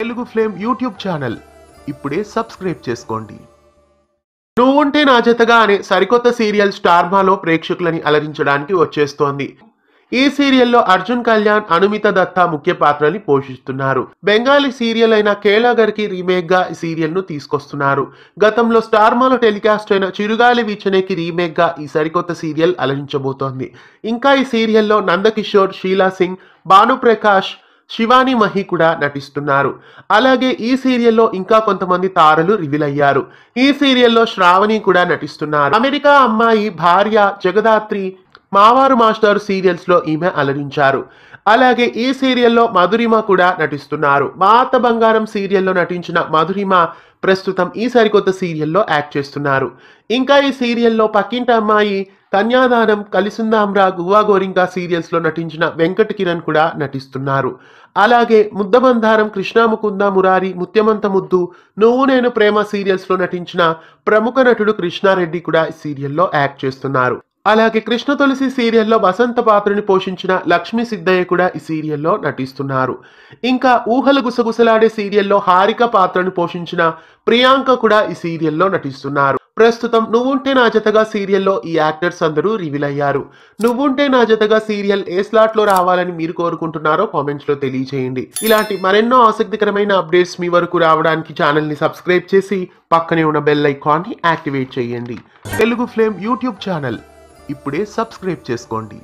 Telugu flame YouTube channel ఇప్పుడే subscribe చేసుకోండి. నువ్వుంటే నా జతగా అనే సరికొత్త సీరియల్ స్టార్ మాలో ప్రేక్షకులని అలరించడానికి వచ్చేస్తోంది. ఈ సీరియల్లో అర్జున్ కళ్యాణ్, అనుమిత దత్తా ముఖ్య పాత్రని పోషిస్తున్నారు. బెంగాలీ సీరియల్ అయిన కేలాగర్కి రీమేక్ గా ఈ సీరియల్ ను తీసుకొస్తున్నారు. గతంలో స్టార్ మాలో టెలికాస్ట్ అయిన చిరుగాలి వీచనేకి రీమేక్ గా ఈ సరికొత్త సీరియల్ అలరించబోతోంది. ఇంకా ఈ సీరియల్లో నందకిషోర్, షీలా సింగ్, భానుప్రకాష్, శివాని మహి కూడా నటిస్తున్నారు. అలాగే ఈ సీరియల్లో ఇంకా కొంతమంది తారలు రివీల్ అయ్యారు. ఈ సీరియల్లో శ్రావణి కూడా నటిస్తున్నారు. అమెరికా అమ్మాయి భార్య జగదాత్రి, మావారు మాస్టర్ సీరియల్స్ లో ఈమె అలరించారు. అలాగే ఈ సీరియల్లో మధురిమ కూడా నటిస్తున్నారు. మా అత్త బంగారం సీరియల్లో నటించిన మధురిమ ప్రస్తుతం ఈ సరికొత్త సీరియల్లో యాక్ట్ చేస్తున్నారు. ఇంకా ఈ సీరియల్లో పక్కింటి అమ్మాయి, కన్యాదానం, కలిసుందాంరా, గువ్వా గోరింకా సీరియల్స్ లో నటించిన వెంకట్ కిరణ్ కూడా నటిస్తున్నారు. అలాగే ముద్దమందారం, కృష్ణ ముకుంద మురారి, ముత్యమంత ముద్దు, నువ్వు నేను ప్రేమ సీరియల్స్ లో నటించిన ప్రముఖ నటుడు కృష్ణారెడ్డి కూడా ఈ సీరియల్లో యాక్ట్ చేస్తున్నారు. అలాగే కృష్ణ తులసి సీరియల్లో వసంత పాత్రని పోషించిన లక్ష్మీ సిద్ధయ్య కూడా ఈ సీరియల్లో నటిస్తున్నారు. ఇంకా ఊహలు గుసగుసలాడే సీరియల్లో హారిక పాత్రను పోషించిన ప్రియాంక కూడా ఈ సీరియల్లో నటిస్తున్నారు. ప్రస్తుతం నువ్వుంటే నా జతగా సీరియల్లో ఈ యాక్టర్స్ అందరూ రివీల్ అయ్యారు. నువ్వుంటే నా జతగా సీరియల్ ఏ స్లాట్ లో రావాలని మీరు కోరుకుంటున్నారో కామెంట్స్ లో తెలియజేయండి. ఇలాంటి మరెన్నో ఆసక్తికరమైన అప్డేట్స్ మీ వరకు రావడానికి ఛానల్ ని సబ్స్క్రైబ్ చేసి పక్కనే ఉన్న బెల్ ఐకాన్ ని యాక్టివేట్ చేయండి. తెలుగు ఫ్లేమ్ యూట్యూబ్ ఛానల్ ఇప్పుడే సబ్స్క్రైబ్ చేసుకోండి.